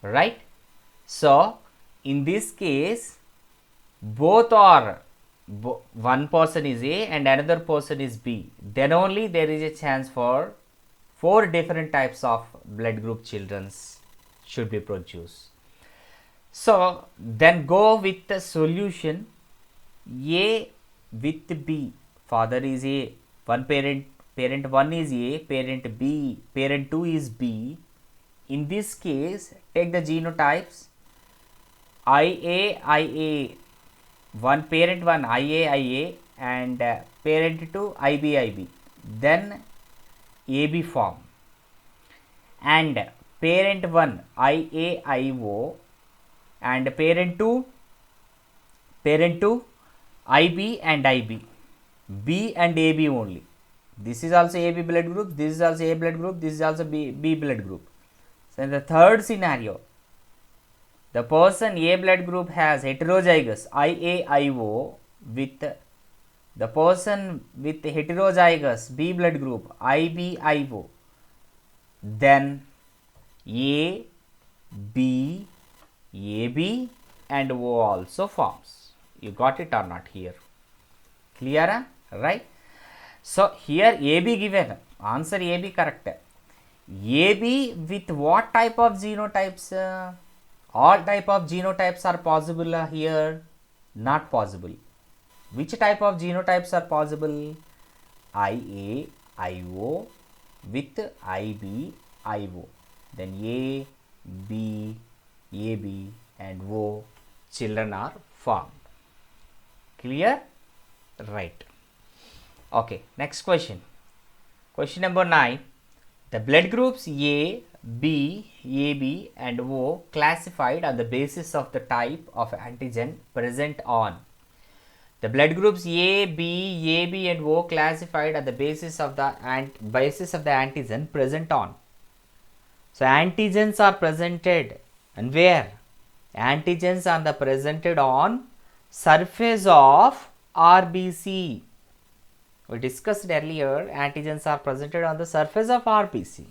right? So in this case, both are one person is A and another person is B, then only there is a chance for 4 different types of blood group childrens should be produced. So then go with the solution A with B. Father is A, one parent, parent 1 is A, parent B, parent 2 is B. In this case, take the genotypes IA, one parent 1 IA and parent 2 IB. Then AB form, and parent 1 IAIO and parent 2 IB and IB, B and AB only. This is also AB blood group, this is also A blood group, this is also B blood group. So in the third scenario, the person A blood group has heterozygous IAIO with the person with heterozygous B blood group IBIO, then A, B, AB and O also forms. You got it or not here? Clear, right? So here AB given, answer AB correct. AB with what type of genotypes? All type of genotypes are possible here? Not possible. Which type of genotypes are possible? IA, IO with IB, IO. Then A, B, AB and O children are formed. Clear? Right. Okay, next question. Question number 9. The blood groups A, B, AB and O classified on the basis of the type of antigen present on. The blood groups A, B, AB and O classified on the basis of the antigen present on. So antigens are presented and where? Antigens are presented on surface of RBC. We discussed earlier, antigens are presented on the surface of RBC,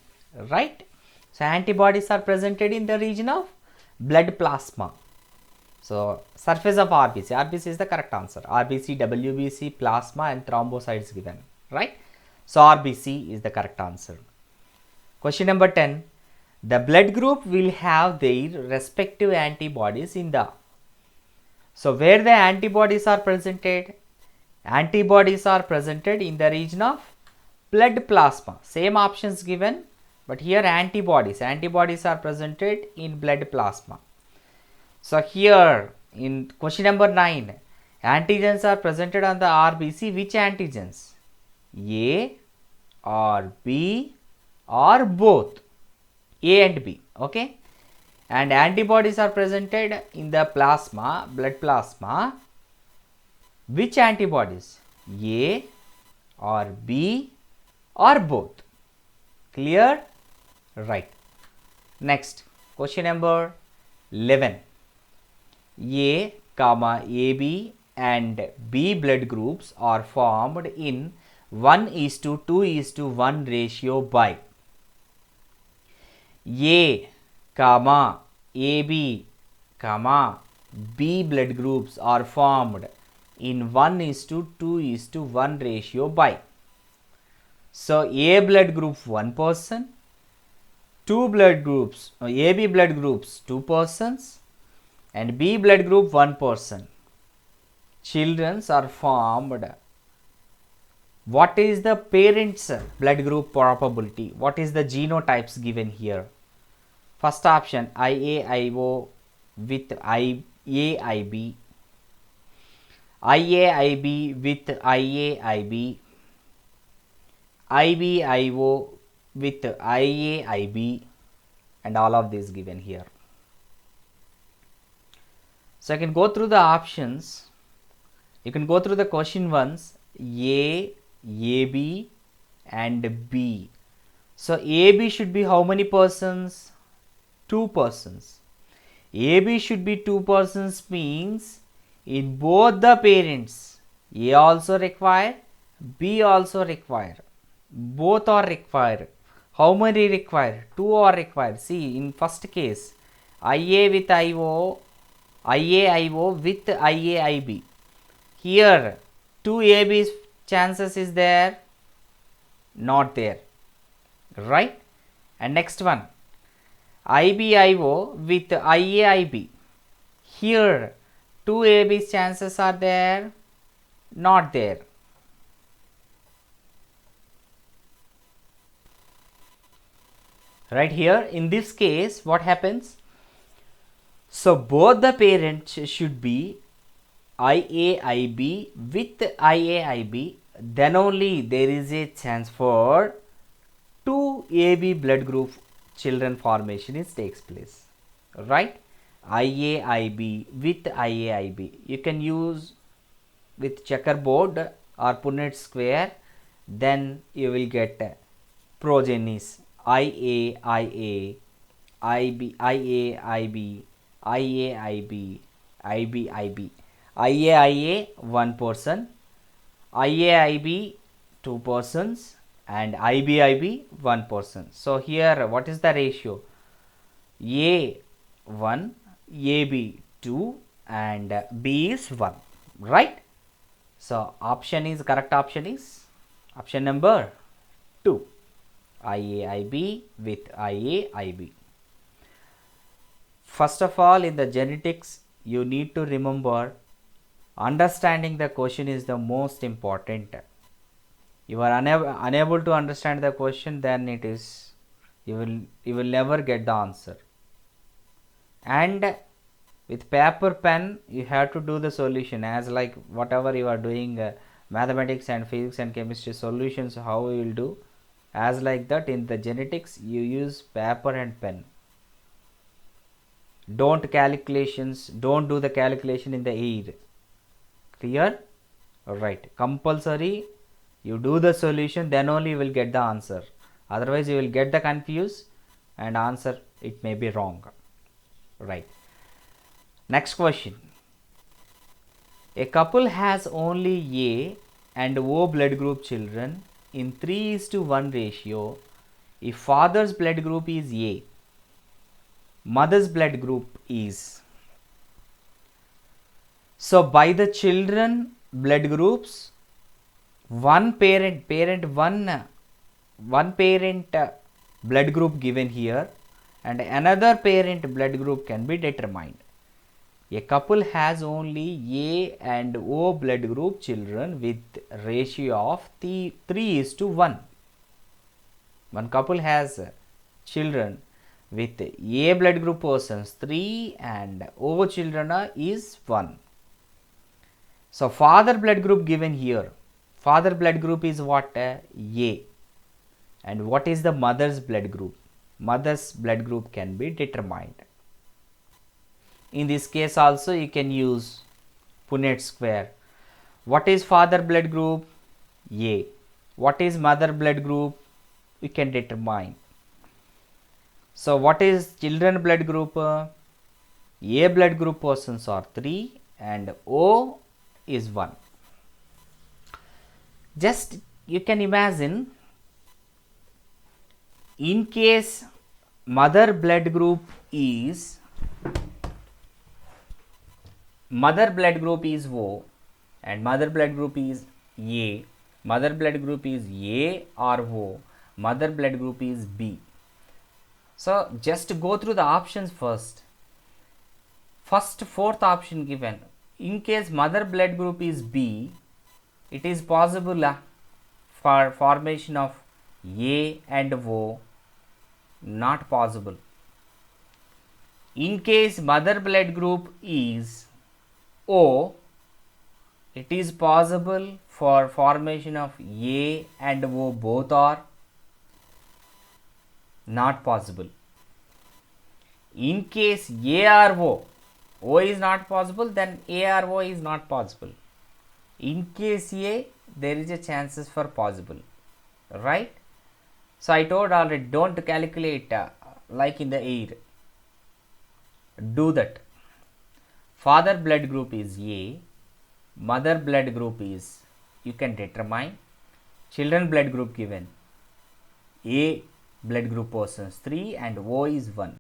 right? So antibodies are presented in the region of blood plasma. So surface of RBC, RBC is the correct answer. RBC, WBC, plasma and thrombocytes given, right? So RBC is the correct answer. Question number 10. The blood group will have their respective antibodies in the. So where the antibodies are presented? Antibodies are presented in the region of blood plasma. Same options given, but here antibodies are presented in blood plasma. So here in question number 9, antigens are presented on the RBC. Which antigens? A or B or both? A and B, okay? And antibodies are presented in the plasma, blood plasma. Which antibodies? A or B or both? Clear? Right. Next, question number 11. A, AB and B blood groups are formed in 1:2:1 ratio by A, AB, B blood groups are formed in 1:2:1 ratio by. So A blood group 1 person, two blood groups, AB blood groups 2 persons and B blood group 1 person. Children are formed. What is the parents blood group probability? What is the genotypes given here? First option IAIO with IAIB, IAIB with IAIB, IBIO with IAIB and all of these given here. So I can go through the options. You can go through the question once. A, AB and B. So AB should be how many persons? 2 persons. AB should be 2 persons means in both the parents A also require, B also require. Both are required. How many require? 2 are required. See, in first case IA with IO, IAIO with IAIB. Here 2 AB's chances is there? Not there, right? And next one, IBIO with IAIB. Here 2 AB's chances are there? Not there. Right here, in this case, what happens? So both the parents should be IAIB with IAIB, then only there is a chance for 2 AB blood group children formation is takes place, right? IAIB with IAIB, you can use with checkerboard or Punnett square, then you will get progenies IAIA, IB, IAIB, IAIB, IBIB. IAIA 1 person, IAIB 2 persons, and IBIB 1 person. So here what is the ratio? A 1, AB 2, and B is 1, right? So option is, correct option is option number 2, IAIB with IAIB. First of all, in the genetics, you need to remember understanding the question is the most important. You are unable to understand the question, then it is you will never get the answer. And with paper pen, you have to do the solution as like whatever you are doing mathematics and physics and chemistry solutions, how you will do, as like that in the genetics you use paper and pen. Don't do the calculation in the air. Clear? Right. Compulsory you do the solution, then only you will get the answer. Otherwise you will get the confused and answer it may be wrong. Right. Next question. A couple has only A and O blood group children in 3:1 ratio. If father's blood group is A, mother's blood group is. So by the children blood groups, one parent blood group given here and another parent blood group can be determined. A couple has only A and O blood group children with ratio of 3:1. One couple has children with A blood group persons 3 and O children is 1. So father blood group given here. Father blood group is what? A. And what is the mother's blood group? Mother's blood group can be determined. In this case also you can use Punnett square. What is father blood group? A. What is mother blood group? We can determine. So what is children blood group? A blood group persons are 3 and O is 1. Just you can imagine, in case mother blood group is O and mother blood group is A, mother blood group is A or O, mother blood group is B. So just go through the options first. First, fourth option given. In case mother blood group is B, it is possible for formation of A and O, not possible. In case mother blood group is O, it is possible for formation of A and O, both are not possible. In case A or O is not possible, then A or O is not possible. In case A, there is a chances for possible, right? So I told already, don't calculate like in the air. Do that. Father blood group is A, mother blood group is, you can determine. Children blood group given, A blood group persons 3 and O is 1.